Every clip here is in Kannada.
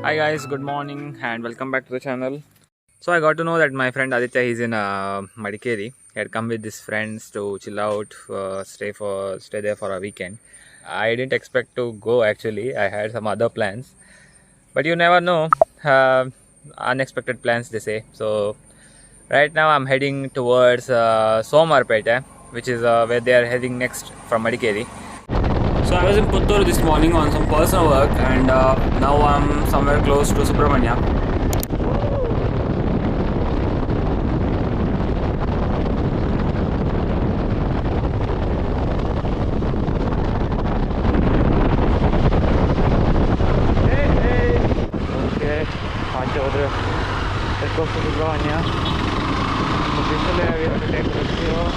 Hi guys, good morning and welcome back to the channel. So I got to know that my friend Aditya is in Madikeri. He had come with his friends to chill out, stay there for a weekend. I didn't expect to go actually. I had some other plans, but you never know. Unexpected plans, they say. So right now I'm heading towards Somwarpete, which is where they are heading next from Madikeri. So I was in Puttur this morning on some personal work, and now I'm somewhere close to Subrahmanya. Hey! Okay, let's go to Subrahmanya. So Bisile, we have to take this here.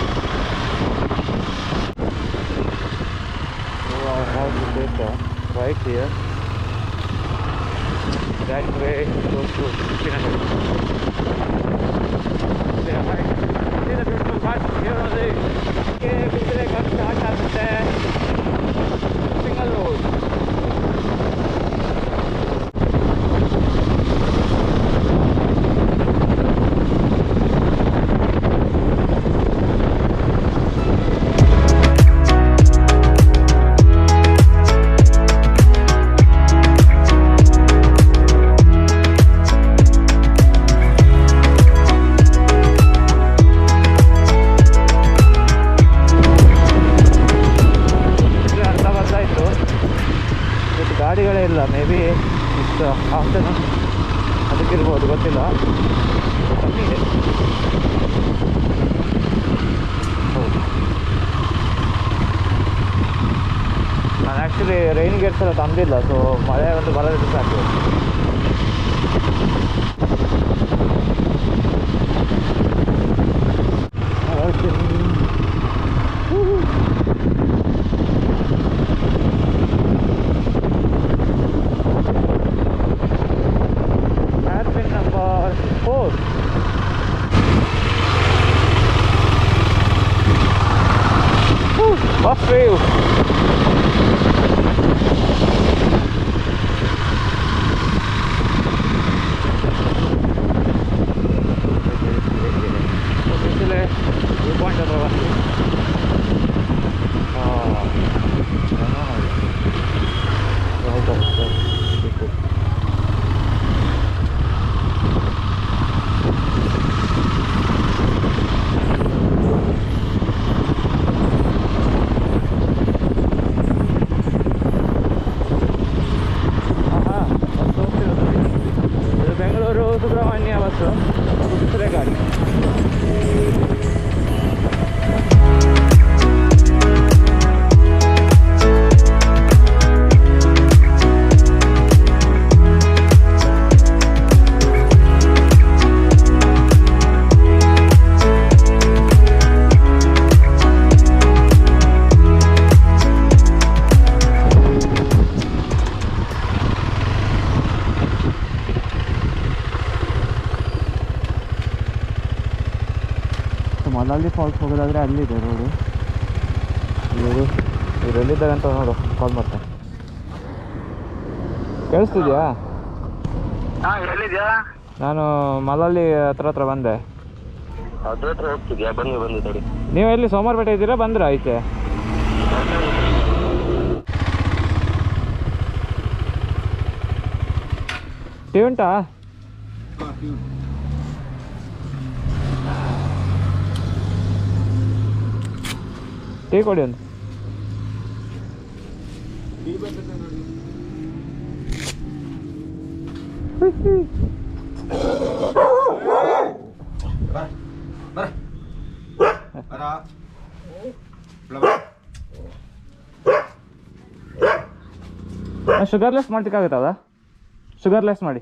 Our house is right here. That way goes to Bisile. See the beautiful part here on the Bisile got start at the single road. ಗಾಡಿಗಳೇ ಇಲ್ಲ, ಮೇ ಬಿ ಇಷ್ಟು ಆಫ್ಟರ್ನೂನ್ ಅದಕ್ಕಿರ್ಬೋದು, ಗೊತ್ತಿಲ್ಲ. ಕಮ್ಮಿ ಇದೆ. ನಾನು ಆ್ಯಕ್ಚುಲಿ ರೈನ್ ಗೇಟ್ಸ್ ಎಲ್ಲ ತಂದಿಲ್ಲ, ಸೊ ಮಳೆ ಒಂದು ಬರೋದಕ್ಕೆ ಸಾಕು. What's real? Bisile, you point at the one. Subrahmanya bus, Bisile ಗಾಡಿ. ಮಲಾಲಿ ಫಾಲ್ಸ್ ಹೋಗೋದಾದರೆ ಅಲ್ಲಿದೆ ರೋಡು. ಇವರೆಲ್ಲಿದ್ದಾರೆ ಅಂತ ನೋಡು, ಕಾಲ್ ಮಾಡ್ತೆ. ಕೇಳಿಸ್ತಿದ್ಯಾ? ಎಲ್ಲಿದ್ಯಾ? ನಾನು ಮಲಾಲಿ ಹತ್ರ ಬಂದೆ. ಅದ್ರ ಹತ್ರ ಹೋಗ್ತಿದ್ಯಾ? ಬಂದು ತಡಿ. ನೀವು ಎಲ್ಲಿ ಸೋಮವಾರಪೇಟೆ ಇದ್ದೀರಾ? ಬಂದ್ರಾ ಆಯ್ತೆ? ಟೀ ಉಂಟಾ? ಟೀ ಕೊಡಿ ಒಂದು. ಶುಗರ್ಲೆಸ್ ಮಾಡ್ಲಿಕ್ಕಾಗುತ್ತದ? ಶುಗರ್ಲೆಸ್ ಮಾಡಿ.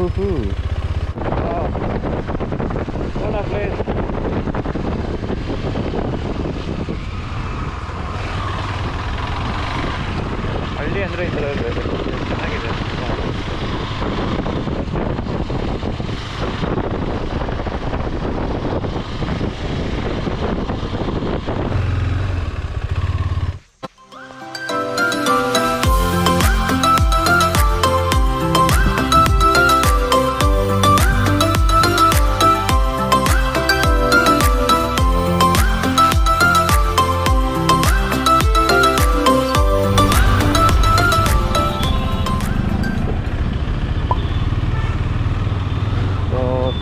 What a place. ಹಳ್ಳಿ ಅಂದರೆ ಈ ಥರ ಇರಬೇಕು. ಚೆನ್ನಾಗಿದೆ.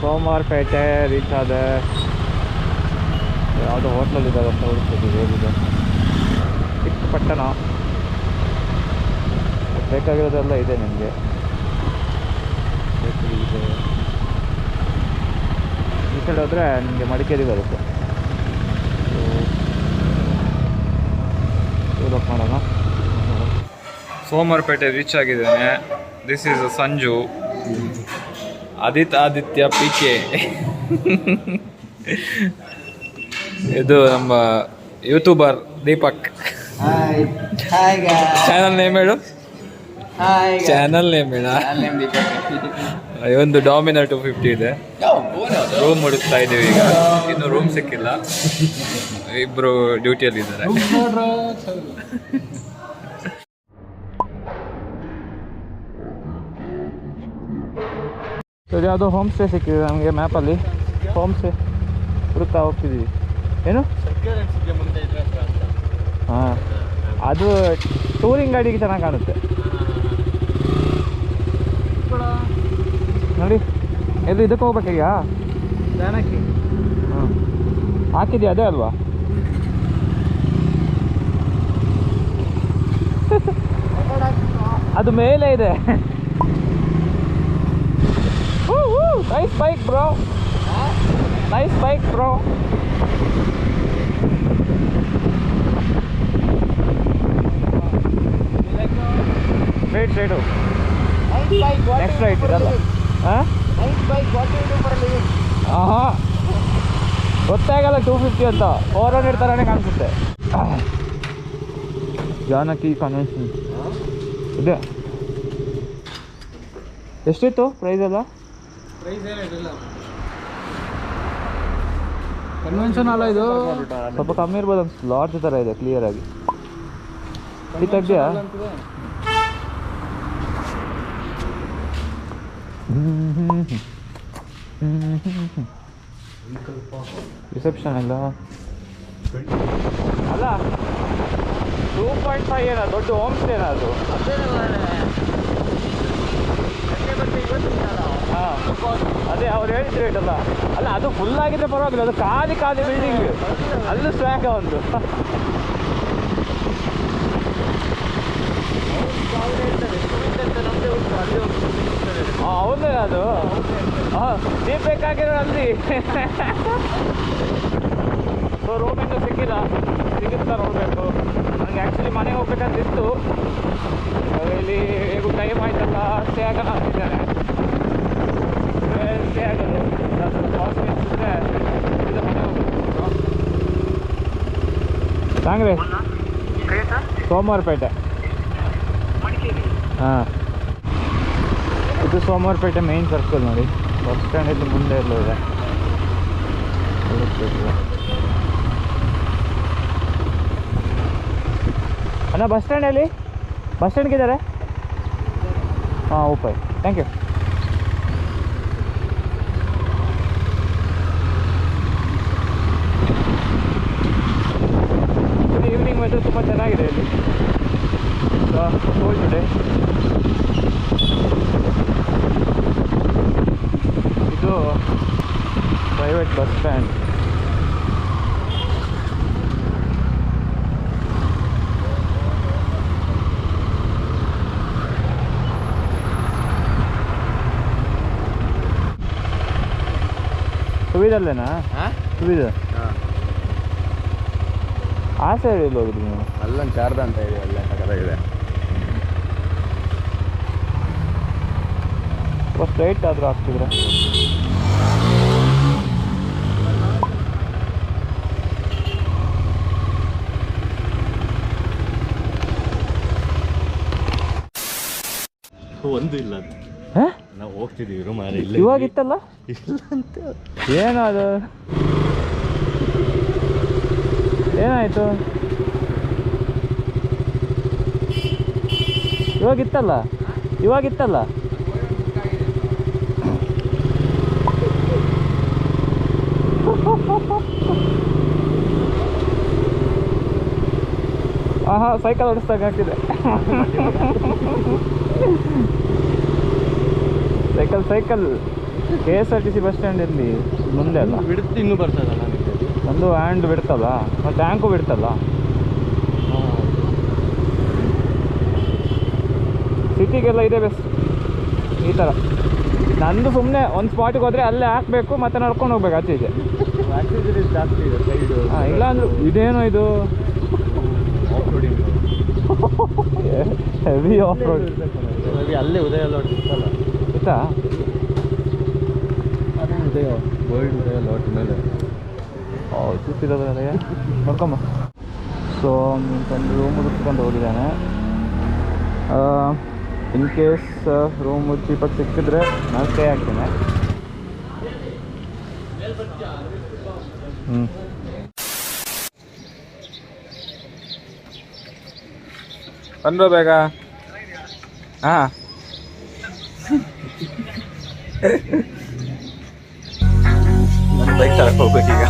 ಸೋಮವಾರಪೇಟೆ ರೀಚ್ ಆದ ಯಾವುದೋ ಹೋಟ್ಲಲ್ಲಿದ್ದಾರೆ ಅಂತ ಹುಡುಕ್ತಿದ್ದೀವಿ. ಹೇಗಿದೆ ಚಿಕ್ಕ ಪಟ್ಟಣ, ಬೇಕಾಗಿರೋದೆಲ್ಲ ಇದೆ ನಿಮಗೆ. ಇದೆ ಈ ಸೈಡ್ ಹೋದರೆ ನಿಮಗೆ ಮಡಿಕೇರಿ ಬರುತ್ತೆ. ಲೋಕ್ ಮಾಡೋಣ. ಸೋಮವಾರಪೇಟೆ ರೀಚ್ ಆಗಿದ್ದೇನೆ. This is Sanju, Aditya PK. ಇದು ನಮ್ಮ ಯೂಟ್ಯೂಬರ್ ದೀಪಕ್. ಚಾನಲ್ ನೇಮ್ ಹೇಳು. ಚಾನಲ್ ನೇಮ್ ಹೇಳ. ಒಂದು ಡಾಮಿನರ್ 250 ಇದೆ. ರೂಮ್ ಹುಡುಕ್ತಾ ಇದ್ದೀವಿ ಈಗ. ಇನ್ನು ರೂಮ್ ಸಿಕ್ಕಿಲ್ಲ, ಇಬ್ರು ಡ್ಯೂಟಿಯಲ್ಲಿ ಇದ್ದಾರೆ. ಇದು ಯಾವುದೋ ಹೋಮ್ ಸ್ಟೇ ಸಿಕ್ಕಿದೆ ನಮಗೆ ಮ್ಯಾಪಲ್ಲಿ. ಹೋಮ್ ಸ್ಟೇ ಹುಡುಕ್ತಾ ಹೋಗ್ತಿದ್ದೀವಿ. ಏನು? ಹಾಂ, ಅದು ಟೂರಿಂಗ್ ಗಾಡಿಗೆ ಚೆನ್ನಾಗಿ ಕಾಣುತ್ತೆ ನೋಡಿ. ಎಲ್ಲಿ ಇದಕ್ಕೆ ಹೋಗ್ಬೇಕೀಗ? ಜಾನಕಿ. ಹಾಂ, ಹಾಕಿದ್ಯಾ? ಅದೇ ಅಲ್ವಾ? ಅದು ಮೇಲೆ ಇದೆ. Nice bike, bro. Nice bike, bro. Straight. Nice bike. What next right, idalla. Huh? Nice bike. What do you do for a living? ಗೊತ್ತಾಗಲ್ಲ 250 ಅಂತ. 400 ಥರನೇ ಕಾಣಿಸುತ್ತೆ. ಜಾನಕಿ ಕನ್ವೆನ್ಷನ್ ಇದೆ. ಎಷ್ಟಿತ್ತು ಪ್ರೈಸ್ ಎಲ್ಲ? ಪ್ರೈಸ್ ಏನಿಲ್ಲ, ಕನ್ವೆನ್ಷನ್ ಅಲ್ಲ ಇದು. ಸ್ವಲ್ಪ ಕಮ್ಮಿ ಇರ್ಬೋದು ಅನ್ಸುತ್ತೆ. ಲಾರ್ಜ್ ಥರ ಇದೆ ಕ್ಲಿಯರ್ ಆಗಿ. ಈ ತೆಗ್ದ್ಯಾ? ರಿಸೆಪ್ಷನ್ ಇಲ್ಲ ಅಲ್ಲ. 2.5 ಏನೋ ದೊಡ್ಡ ಹೋಮ್ ಸ್ಟೇನಾ ಅದು? ಹಾಂ, ಅದೇ ಅವ್ರು ಹೇಳಿದ್ರು ರೇಟ್ ಅಲ್ಲ. ಅಲ್ಲ, ಅದು ಫುಲ್ ಆಗಿದ್ರೆ ಪರವಾಗಿಲ್ಲ. ಅದು ಖಾಲಿ ಬಿಲ್ಡಿಂಗ್, ಅಲ್ಲೂ ಸ್ಟ್ಯಾಕ್ ಒಂದು. ಹೌದೇ ಅದು. ಹಾಂ, ನೀವು ಬೇಕಾಗಿರೋ ಅಲ್ಲಿ. ಸೊ ರೂಮಿಂದ ಸಿಗುತ್ತಾ ನೋಡಬೇಕು. ನನಗೆ ಆ್ಯಕ್ಚುಲಿ ಮನೆಗೆ ಹೋಗ್ಬೇಕಂತಿತ್ತು. ಇಲ್ಲಿ ಹೇಗೂ ಟೈಮ್ ಆಯ್ತಲ್ಲ, ಸ್ಟೇ ಆಗೋಣ ಅಂತಿದ್ದಾರೆ. ಸ್ಟೇ ಆಗೋದು ಕಾಸ್ಟ್ಲಿ ಅನಿಸಿದ್ರೆ ಇದು ಮನೆ ಹೋಗ್ಬೇಕು. ಸಾಂಗ್ರೆ ಸೋಮವಾರಪೇಟೆ. ಹಾಂ, ಇದು ಸೋಮವಾರಪೇಟೆ ಮೇನ್ ಸರ್ಕಲ್ ನೋಡಿ. ಬಸ್ ಸ್ಟ್ಯಾಂಡ್ ಇಲ್ಲಿ ಮುಂದೆ ಎಲ್ಲ ಇದೆ. ಅಣ್ಣ ಬಸ್ ಸ್ಟ್ಯಾಂಡಲ್ಲಿ ಬಸ್ ಸ್ಟ್ಯಾಂಡ್ಗಿದ್ದಾರೆ. ಹಾಂ, okay, thank you. Evening weather ತುಂಬ ಚೆನ್ನಾಗಿದೆ ಇಲ್ಲಿ. ಹೋಗ್ತಿದೆ. ಇದು ಪ್ರೈವೇಟ್ ಬಸ್ ಸ್ಟ್ಯಾಂಡ್. ಸುವಿಧಲ್ಲೇನಾ? ಸುವಿಧ ಆ ಸೈಡ್ ಎಲ್ಲಿ ಹೋಗಿದ್ರಿ ನೀವು? ಅಲ್ಲೊಂದು ಶಾರದಾ ಅಂತ ಇದೆ, ಅಲ್ಲೇ ಸಕತ್ತಾಗಿದೆ. ಸ್ಟ್ರೈಟ್ ಆದರೂ ಆಗ್ತಿದ್ರೆ ಒಂದು ಇಲ್ಲ ಅಂತ ನಾವು ಹೋಗ್ತಿದ್ದೀವಿ ರೂಮಾರೆ ಇಲ್ಲ ಇವಾಗಿತ್ತಲ್ಲ ಇಲ್ಲ ಅಂತ ಏನದು ಏನಾಯಿತು ಇವಾಗಿತ್ತಲ್ಲ ಆಹಾ ಸೈಕಲ್ ಓಡಿಸ್ದಾಗ ಹಾಕಿದೆ ಸೈಕಲ್ KSRTC ಬಸ್ ಸ್ಟ್ಯಾಂಡ್ ಇಲ್ಲಿ ಮುಂದೆ ಅಲ್ಲ ಬಿಡುತ್ತೆ ಇನ್ನೂ ಬರ್ತದಲ್ಲ ಒಂದು ಹ್ಯಾಂಡ್ ಬಿಡ್ತಲ್ಲ ಮತ್ತು ಟ್ಯಾಂಕು ಬಿಡ್ತಲ್ಲ ಸಿಟಿಗೆಲ್ಲ ಇದೆ ಬೆಸ್ಟ್ ಈ ಥರ ನಂದು ಸುಮ್ಮನೆ ಒಂದು ಸ್ಪಾಟಿಗೆ ಹೋದರೆ ಅಲ್ಲೇ ಹಾಕಬೇಕು ಮತ್ತು ನಡ್ಕೊಂಡು ಹೋಗ್ಬೇಕು ಆಚೆಗೆ ಜಾಸ್ತಿ ಇದೆ ಸೈಡು ಹಾಂ ಇಲ್ಲ ಅಂದ್ರೆ ಇದೇನೋ ಇದು off roading heavy of road ಅಲ್ಲೇ ಉದಯ ಲಾಟ್ ಇತ್ತಲ್ಲ ಗೊತ್ತಾ ಅದೇ ಉದಯ ವರ್ಲ್ಡ್ ಉದಯ ಲಾಟ್ ಮೇಲೆ ಸುತ್ತಿರೋದ್ರೆ ನೋಡ್ಕೊಂಬ ಸೊ ತಂದು ರೂಮ್ ಹುಡುಕ್ಕೊಂಡು ಹೋಗಿದ್ದಾನೆ ಇನ್ ಕೇಸ್ ರೂಮ್ ಚೀಪಾಗಿ ಸಿಕ್ಕಿದ್ರೆ ನಾನು ಸ್ಟೇ ಆಗ್ತೇನೆ ಬಂದ್ರು ಬೇಗ ಹಾಂ ನನ್ನ ಬೈಕ್ ತರಕ್ಕೆ ಹೋಗ್ಬೇಕೀಗ